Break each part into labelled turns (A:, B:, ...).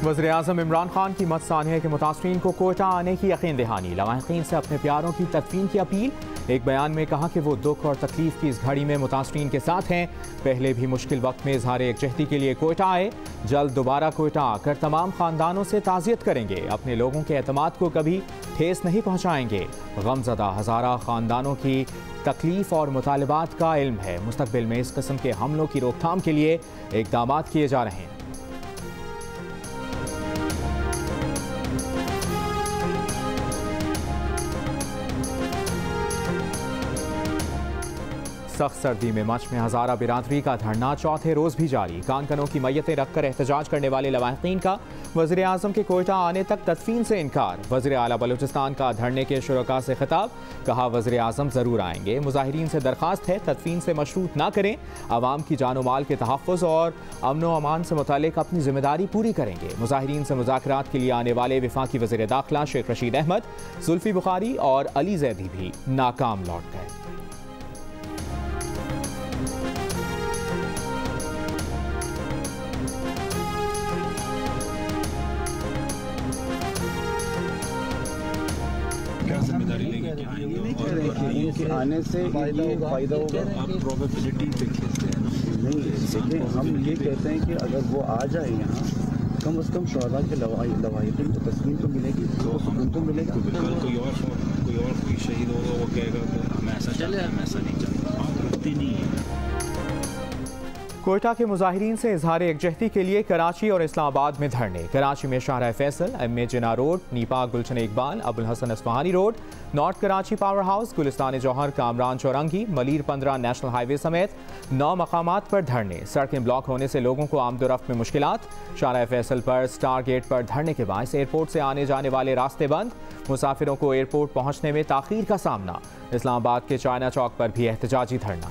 A: वज़ीर-ए-आज़म इमरान खान की मदसानिया के मुतासरीन को कोयटा आने की यकीन दहानी। लवाहिकीन से अपने प्यारों की तदफीन की अपील। एक बयान में कहा कि वो दुख और तकलीफ की इस घड़ी में मुतासरीन के साथ हैं। पहले भी मुश्किल वक्त में इजहार यकजहती के लिए कोयटा आए, जल्द दोबारा कोयटा आकर तमाम खानदानों से ताज़ियत करेंगे। अपने लोगों के एतमाद को कभी ठेस नहीं पहुँचाएंगे। गमज़दा हज़ारा खानदानों की तकलीफ और मुतालबात का इल्म है। मुस्तकबिल में इस किस्म के हमलों की रोकथाम के लिए इक़दाम किए जा रहे हैं। सख्त सर्दी में मच में हज़ारा बिरादरी का धरना चौथे रोज़ भी जारी। कानकनों की मैयतें रखकर एहतजाज करने वाले लवाहिकीन का वज़ीर-ए-आज़म के कोयटा आने तक तदफीन से इनकार। वज़ीर आला बलूचिस्तान का धरने के शुरका से खिताब। कहा वज़ीर-ए-आज़म ज़रूर आएंगे। मुजाहिरीन से दरख्वास्त है तदफीन से मशरूत ना करें। अवाम की जान माल के तहफ़्फ़ुज़ और अमन व अमान से मुताल्लिक़ अपनी जिम्मेदारी पूरी करेंगे। मुजाहिरीन से मुज़ाकरात के लिए आने वाले वफाकी वज़ीर दाखिला शेख रशीद अहमद, जुल्फ़ी बुखारी और अली ज़ैदी भी नाकाम लौट गए।
B: क्या जिम्मेदारी लेंगे कि आएंगे और
C: आने से ये फ़ायदा होगा?
B: आप प्रोबेबिलिटी पे खेलते हैं?
C: नहीं, देखिए हम ये कहते हैं कि अगर वो आ जाए यहाँ, कम से कम शुहदा के लवाहिकीन को तस्लीम तो मिलेगी, तो सुकून तो मिलेगा।
B: कल कोई शहीद होगा, वो कहेगा कि हम ऐसा चले, हम ऐसा नहीं चाहते। आप रुकती नहीं है।
A: कोयटा के मुजाहिरीन से इजहार यकजहती के लिए कराची और इस्लामाबाद में धरने। कराची में Shahrah Faisal, M A. Jinnah road, Nipa Gulshan Iqbal, Abul Hasan Isfahani road, north Karachi power house, Gulistan Jauhar, Kamran Chowrangi, Malir 15 national highway समेत 9 मकामात पर धरने। सड़कें ब्लॉक होने से लोगों को आमदोरफ्त में मुश्किलात। शाहराह फैसल पर स्टार गेट पर धरने के बायस एयरपोर्ट से आने जाने वाले रास्ते बंद। मुसाफिरों को एयरपोर्ट पहुँचने में ताख़ीर का सामना। इस्लामाबाद के चाइना चौक पर भी एहतजाजी धरना।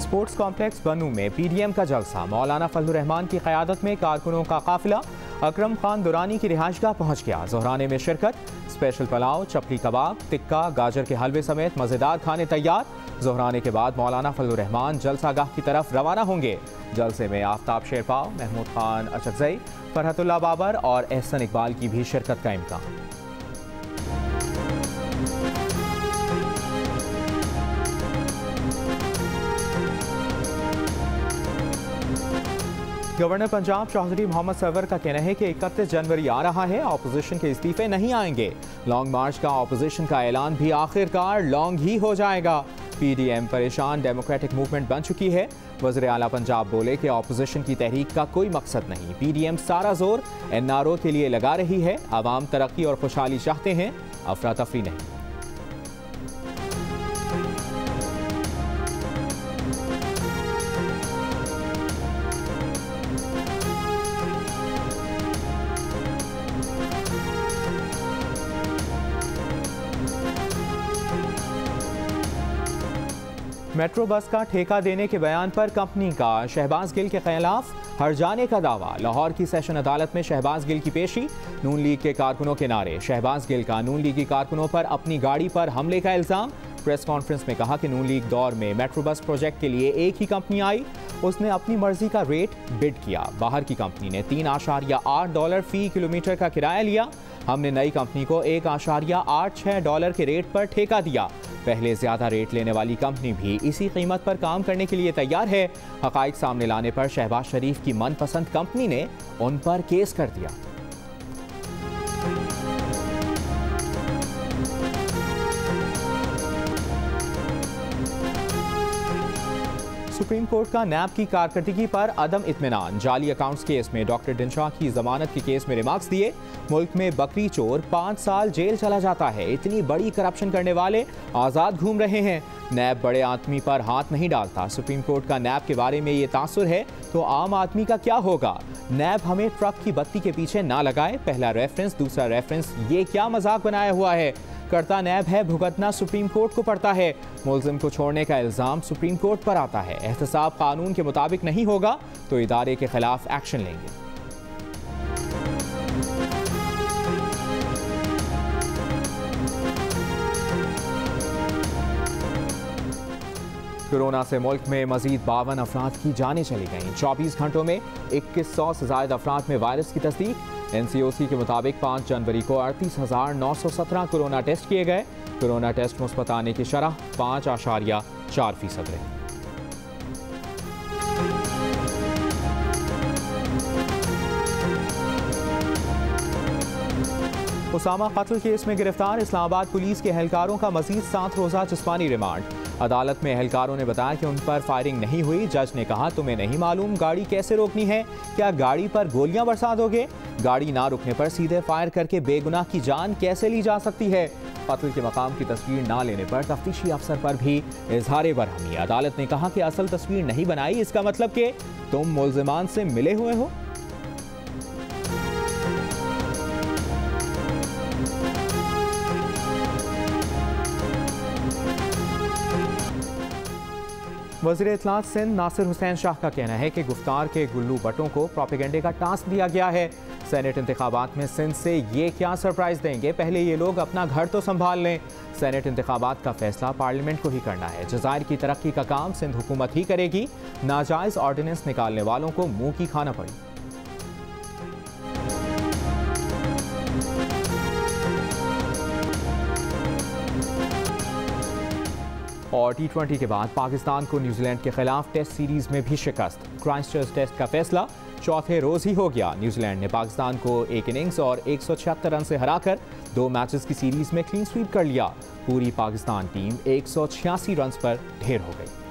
A: स्पोर्ट्स कॉम्प्लेक्स बनू में पीडीएम का जलसा। मौलाना फजलुर रहमान की क़यादत में कारकुनों का काफिला अकरम खान दुरानी की रिहाइशगाह पहुँच गया। ज़ोहराने में शिरकत। स्पेशल पुलाव, चपली कबाब, टिक्का, गाजर के हलवे समेत मज़ेदार खाने तैयार। ज़ोहराने के बाद मौलाना फजलुर रहमान जलसागाह की तरफ रवाना होंगे। जलसे में आफ्ताब शेरपाव, महमूद खान अचकज़ई, फरहतुल्लाह बाबर और एहसन इकबाल की भी शिरकत का इम्कान। गवर्नर पंजाब चौधरी मोहम्मद सरवर का कहना है कि 31 जनवरी आ रहा है, ऑपोजिशन के इस्तीफे नहीं आएंगे। लॉन्ग मार्च का ऑपोजिशन का ऐलान भी आखिरकार लॉन्ग ही हो जाएगा। पीडीएम परेशान डेमोक्रेटिक मूवमेंट बन चुकी है। वज़ीर आला पंजाब बोले कि ऑपोजिशन की तहरीक का कोई मकसद नहीं। पीडीएम सारा जोर एनआरओ के लिए लगा रही है। आवाम तरक्की और खुशहाली चाहते हैं, अफरा तफरी नहीं। मेट्रो बस का ठेका देने के बयान पर कंपनी का शहबाज गिल के खिलाफ हर्जाने का दावा। लाहौर की सेशन अदालत में शहबाज गिल की पेशी। नून लीग के कारकुनों के नारे। शहबाज गिल का नून लीगी कारकुनों पर अपनी गाड़ी पर हमले का इल्ज़ाम। प्रेस कॉन्फ्रेंस में कहा कि नून लीग दौर में मेट्रो बस प्रोजेक्ट के लिए एक ही कंपनी आई, उसने अपनी मर्जी का रेट बिड किया। बाहर की कंपनी ने $3.8 फी किलोमीटर का किराया लिया। हमने नई कंपनी को $1.86 के रेट पर ठेका दिया। पहले ज्यादा रेट लेने वाली कंपनी भी इसी कीमत पर काम करने के लिए तैयार है। हकाइक सामने लाने पर शहबाज शरीफ की मनपसंद कंपनी ने उन पर केस कर दिया। सुप्रीम कोर्ट का नैब की कारकर्दगी पर अदम इत्मीनान। जाली अकाउंट्स केस में डॉक्टर डिनशाह की जमानत के केस में रिमार्क्स दिए। मुल्क में बकरी चोर 5 साल जेल चला जाता है। इतनी बड़ी करप्शन करने वाले आज़ाद घूम रहे हैं। नैब बड़े आदमी पर हाथ नहीं डालता। सुप्रीम कोर्ट का नैब के बारे में ये तासुर है तो आम आदमी का क्या होगा। नैब हमें ट्रक की बत्ती के पीछे ना लगाए। पहला रेफरेंस, दूसरा रेफरेंस, ये क्या मजाक बनाया हुआ है। करता नैब है, भुगतना सुप्रीम कोर्ट को पड़ता है। मुलजिम को छोड़ने का इल्ज़ाम सुप्रीम कोर्ट पर आता है। एहतसाब कानून के मुताबिक नहीं होगा तो इदारे के खिलाफ एक्शन लेंगे। कोरोना से मुल्क में मजीद 52 अफराद की जानें चली गईं। 24 घंटों में 2100 से ज्यादा अफराद में वायरस की तस्दीक। NCOC के मुताबिक 5 जनवरी को 38,917 कोरोना टेस्ट किए गए। कोरोना टेस्ट मुस्बत आने की शरह 5.4% रही। उसामा कत्ल केस में गिरफ्तार इस्लामाबाद पुलिस के एहलकारों का मजीद 7 रोज़ा जिस्मानी रिमांड। अदालत में एहलकारों ने बताया कि उन पर फायरिंग नहीं हुई। जज ने कहा, तुम्हें नहीं मालूम गाड़ी कैसे रोकनी है? क्या गाड़ी पर गोलियां बरसा दोगे? गाड़ी ना रुकने पर सीधे फायर करके बेगुनाह की जान कैसे ली जा सकती है? कत्ल के मकाम की तस्वीर ना लेने पर तफ्तीशी अफसर पर भी इजहार बरहमी। अदालत ने कहा कि असल तस्वीर नहीं बनाई, इसका मतलब कि तुम मुल्जिमान से मिले हुए हो। वज़ीर इत्तलात सिंध नासिर हुसैन शाह का कहना है कि गुफ्तार के गुल्लू भट्टों को प्रोपेगेंडे का टास्क दिया गया है। सेनेट इंतखाबात में सिंध से ये क्या सरप्राइज देंगे, पहले ये लोग अपना घर तो संभाल लें। सेनेट इंतखाबात का फैसला पार्लियामेंट को ही करना है। जज़ायर की तरक्की का काम सिंध हुकूमत ही करेगी। नाजायज़ ऑर्डिनेंस निकालने वालों को मुंह की खाना पड़ी। और T20 के बाद पाकिस्तान को न्यूजीलैंड के खिलाफ टेस्ट सीरीज में भी शिकस्त। क्राइस्टचर्च टेस्ट का फैसला चौथे रोज ही हो गया। न्यूजीलैंड ने पाकिस्तान को एक इनिंग्स और 176 रन से हराकर 2 मैचेस की सीरीज में क्लीन स्वीप कर लिया। पूरी पाकिस्तान टीम 186 रन पर ढेर हो गई।